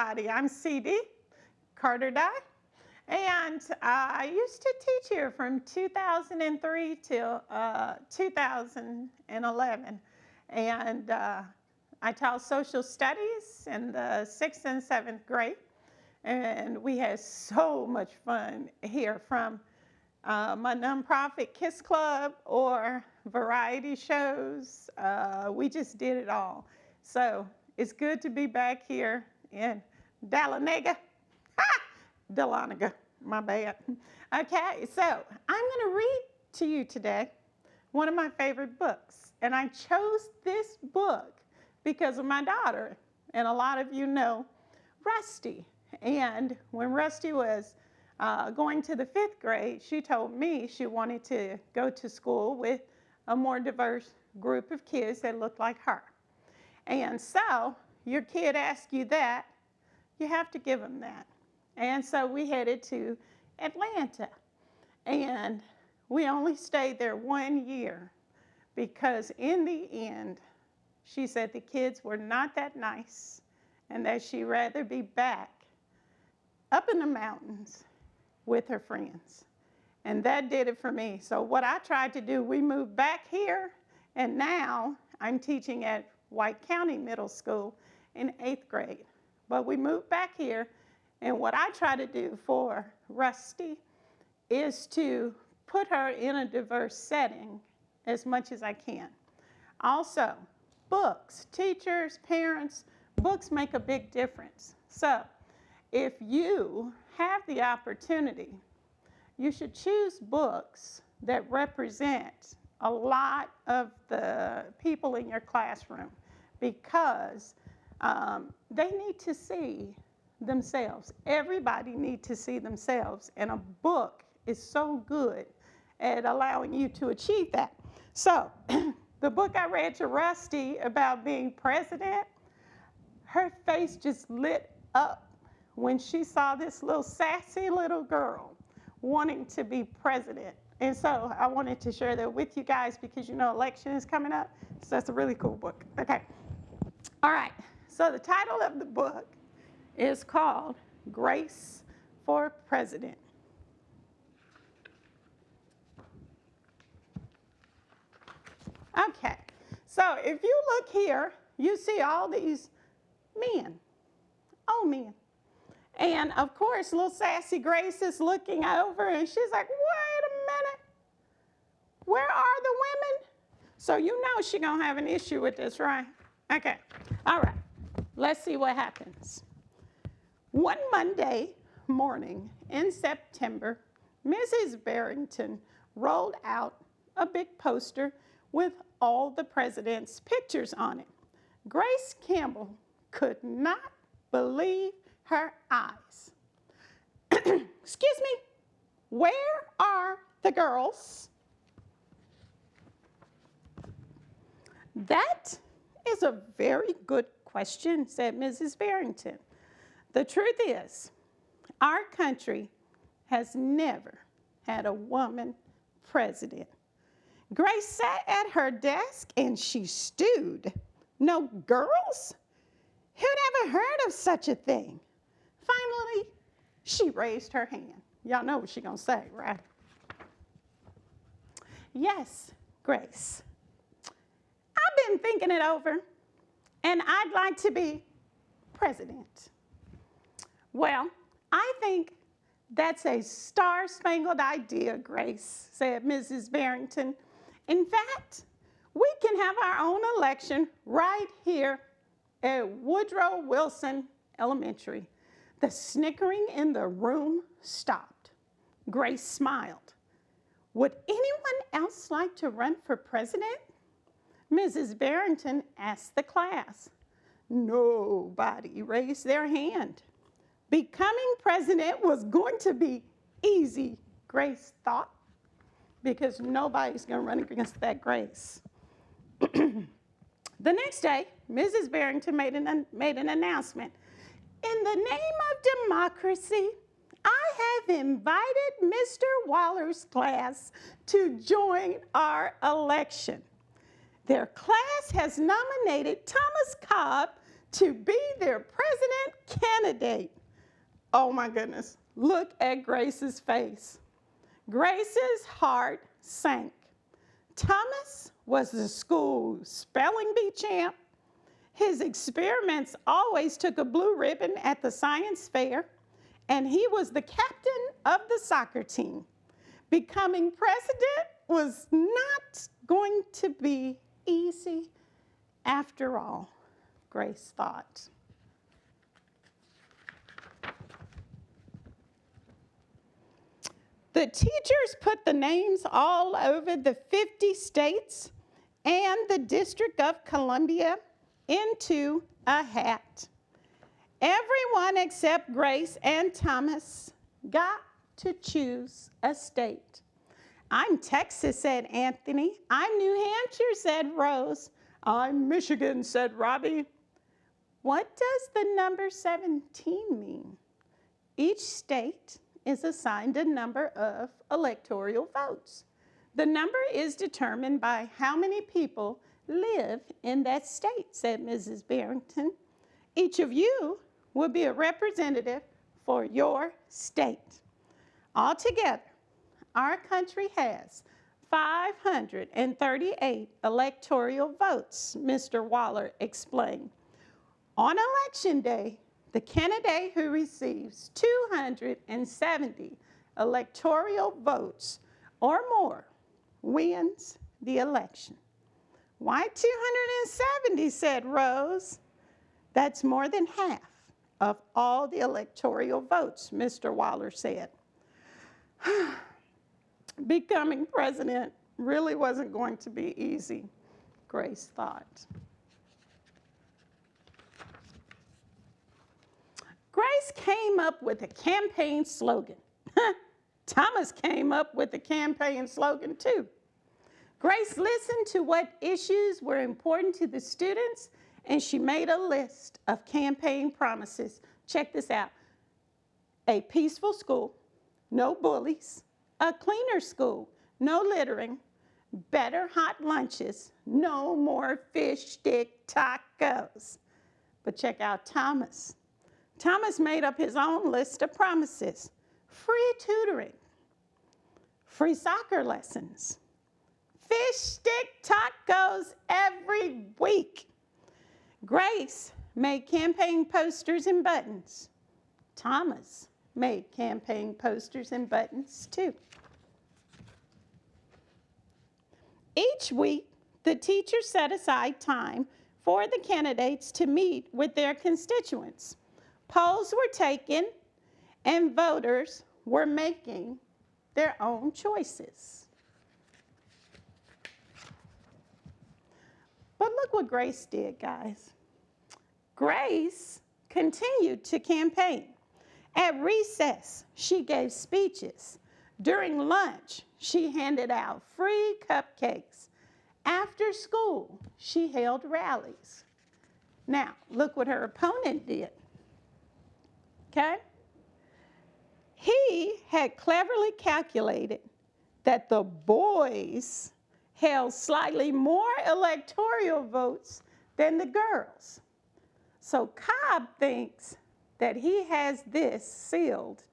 everybody. I'm CD Carter Dye, and I used to teach here from 2003 till 2011. And I taught social studies in the 6th and 7th grade. And we had so much fun here, from my nonprofit Kiss Club or variety shows. We just did it all. So it's good to be back here in Dahlonega. Dahlonega, my bad. Okay, so I'm going to read to you today one of my favorite books. And I chose this book because of my daughter. And a lot of you know Rusty. And when Rusty was going to the 5th grade, she told me she wanted to go to school with a more diverse group of kids that looked like her. And so your kid asks you that, you have to give them that. And so we headed to Atlanta. And we only stayed there 1 year because in the end, she said the kids were not that nice and that she'd rather be back up in the mountains with her friends. And that did it for me. So what I tried to do, we moved back here, and now I'm teaching at White County Middle School in 8th grade. But we moved back here, and what I try to do for Rusty is to put her in a diverse setting as much as I can. Also, books, teachers, parents, books make a big difference. So if you have the opportunity, you should choose books that represent a lot of the people in your classroom, because they need to see themselves. Everybody needs to see themselves, and a book is so good at allowing you to achieve that. So the book I read to Rusty about being president, her face just lit up when she saw this little sassy little girl wanting to be president. And so I wanted to share that with you guys because you know election is coming up. So that's a really cool book. Okay. All right. So the title of the book is called Grace for President. Okay. So if you look here, you see all these men, old men. And of course, little sassy Grace is looking over and she's like, wait a minute, where are the women? So you know she's gonna have an issue with this, right? Okay, all right, let's see what happens. One Monday morning in September, Mrs. Barrington rolled out a big poster with all the president's pictures on it. Grace Campbell could not believe her eyes. Excuse me, where are the girls? That is a very good question, said Mrs. Barrington. The truth is, our country has never had a woman president. Grace sat at her desk and she stewed. No girls? Who'd ever heard of such a thing? Finally, she raised her hand. Y'all know what she's gonna say, right? Yes, Grace. I've been thinking it over, and I'd like to be president. Well, I think that's a star-spangled idea, Grace, said Mrs. Barrington. In fact, we can have our own election right here at Woodrow Wilson Elementary. The snickering in the room stopped. Grace smiled. Would anyone else like to run for president? Mrs. Barrington asked the class. Nobody raised their hand. Becoming president was going to be easy, Grace thought, because nobody's going to run against that Grace. The next day, Mrs. Barrington made an announcement. In the name of democracy, I have invited Mr. Waller's class to join our election. Their class has nominated Thomas Cobb to be their president candidate. Oh my goodness, look at Grace's face. Grace's heart sank. Thomas was the school spelling bee champ. His experiments always took a blue ribbon at the science fair, and he was the captain of the soccer team. Becoming president was not going to be easy after all, Grace thought. The teachers put the names all over the 50 states and the District of Columbia into a hat. Everyone except Grace and Thomas got to choose a state. I'm Texas, said Anthony. I'm New Hampshire, said Rose. I'm Michigan, said Robbie. What does the number 17 mean? Each state is assigned a number of electoral votes. The number is determined by how many people live in that state, said Mrs. Barrington. Each of you will be a representative for your state. Altogether, our country has 538 electoral votes, Mr. Waller explained. On election day, the candidate who receives 270 electoral votes or more wins the election. Why 270, said Rose. That's more than half of all the electoral votes, Mr. Waller said. Becoming president really wasn't going to be easy, Grace thought. Grace came up with a campaign slogan. Thomas came up with a campaign slogan too. Grace listened to what issues were important to the students, and she made a list of campaign promises. Check this out. A peaceful school, no bullies, a cleaner school, no littering, better hot lunches, no more fish stick tacos. But check out Thomas. Thomas made up his own list of promises. Free tutoring, free soccer lessons, fish stick tacos every week. Grace made campaign posters and buttons. Thomas made campaign posters and buttons too. Each week, the teachers set aside time for the candidates to meet with their constituents. Polls were taken, and voters were making their own choices. But look what Grace did, guys. Grace continued to campaign. At recess, she gave speeches. During lunch, she handed out free cupcakes. After school, she held rallies. Now, look what her opponent did. Okay? He had cleverly calculated that the boys held slightly more electoral votes than the girls. So Cobb thinks that he has this sealed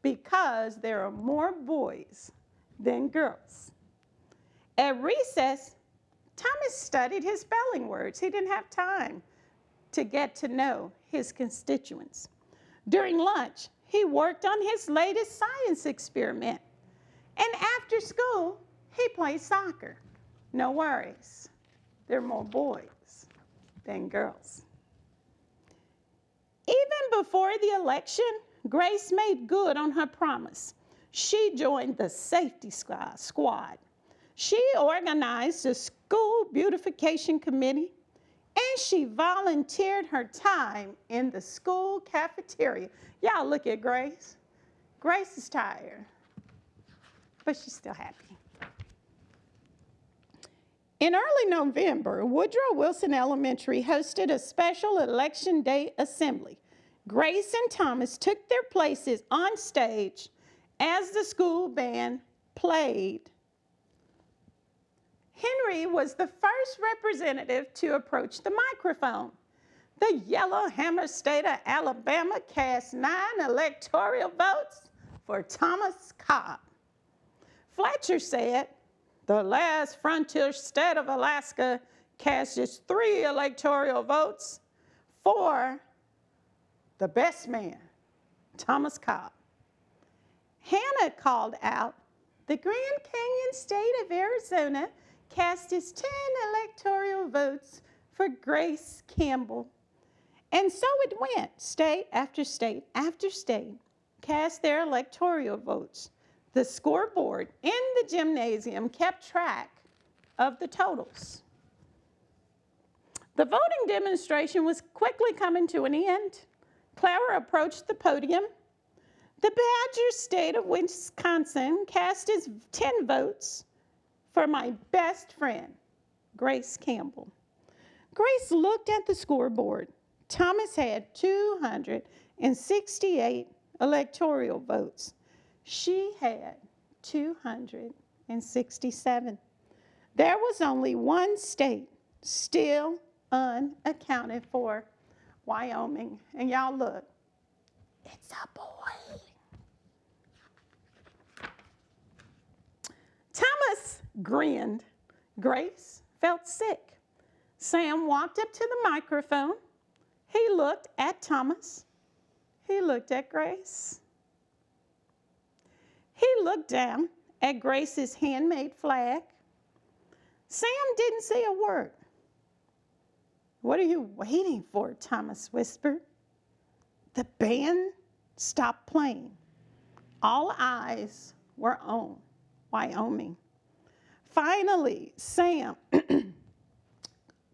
because there are more boys than girls. At recess, Thomas studied his spelling words. He didn't have time to get to know his constituents. During lunch, he worked on his latest science experiment. And after school, he played soccer. No worries, there are more boys than girls. Even before the election, Grace made good on her promise. She joined the safety squad. She organized a school beautification committee, and she volunteered her time in the school cafeteria. Y'all look at Grace. Grace is tired, but she's still happy. In early November, Woodrow Wilson Elementary hosted a special Election Day assembly. Grace and Thomas took their places on stage as the school band played. Henry was the first representative to approach the microphone. The Yellowhammer State of Alabama cast 9 electoral votes for Thomas Cobb. Fletcher said, the last frontier state of Alaska cast just 3 electoral votes for the best man, Thomas Cobb. Hannah called out, the Grand Canyon state of Arizona cast its 10 electoral votes for Grace Campbell. And so it went, state after state after state cast their electoral votes. The scoreboard in the gymnasium kept track of the totals. The voting demonstration was quickly coming to an end. Clara approached the podium. The Badger state of Wisconsin cast its 10 votes for my best friend, Grace Campbell. Grace looked at the scoreboard. Thomas had 268 electoral votes. She had 267. There was only one state still unaccounted for, Wyoming. And y'all look, it's a boy. Thomas grinned. Grace felt sick. Sam walked up to the microphone. He looked at Thomas. He looked at Grace. He looked down at Grace's handmade flag. Sam didn't say a word. What are you waiting for? Thomas whispered. The band stopped playing. All eyes were on Wyoming. Finally, Sam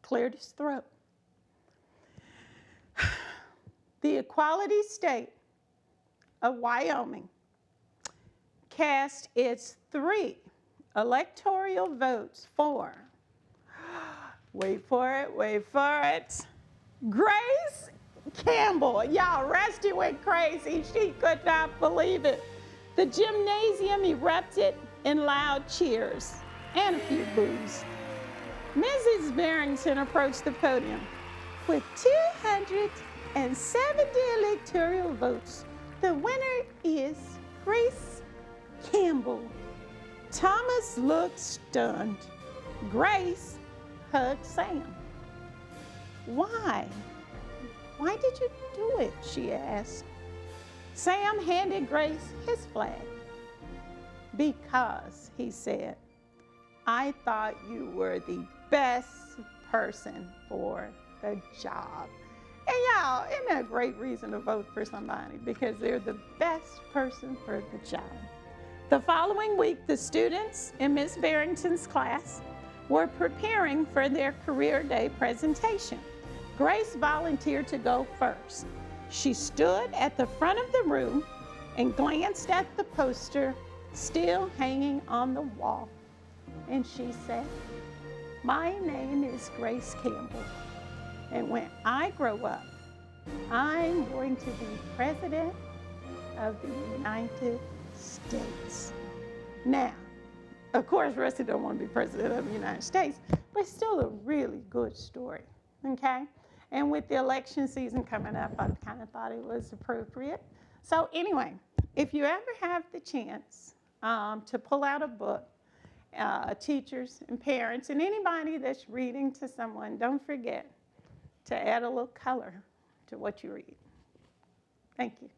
cleared his throat. The equality state of Wyoming cast its 3 electoral votes for, wait for it, Grace Campbell. Y'all, Rusty went crazy. She could not believe it. The gymnasium erupted in loud cheers and a few boos. Mrs. Barrington approached the podium. With 270 electoral votes, the winner is Grace Campbell. Thomas looked stunned. Grace hugged Sam. Why? Why did you do it? She asked. Sam handed Grace his flag. Because, he said, I thought you were the best person for the job. And y'all, isn't that a great reason to vote for somebody? Because they're the best person for the job. The following week, the students in Miss Barrington's class were preparing for their career day presentation. Grace volunteered to go first. She stood at the front of the room and glanced at the poster still hanging on the wall. And she said, my name is Grace Campbell. And when I grow up, I'm going to be president of the United States. Now, of course, Rusty don't want to be president of the United States, but it's still a really good story, okay? And with the election season coming up, I kind of thought it was appropriate. So anyway, if you ever have the chance to pull out a book, teachers and parents and anybody that's reading to someone, don't forget to add a little color to what you read. Thank you.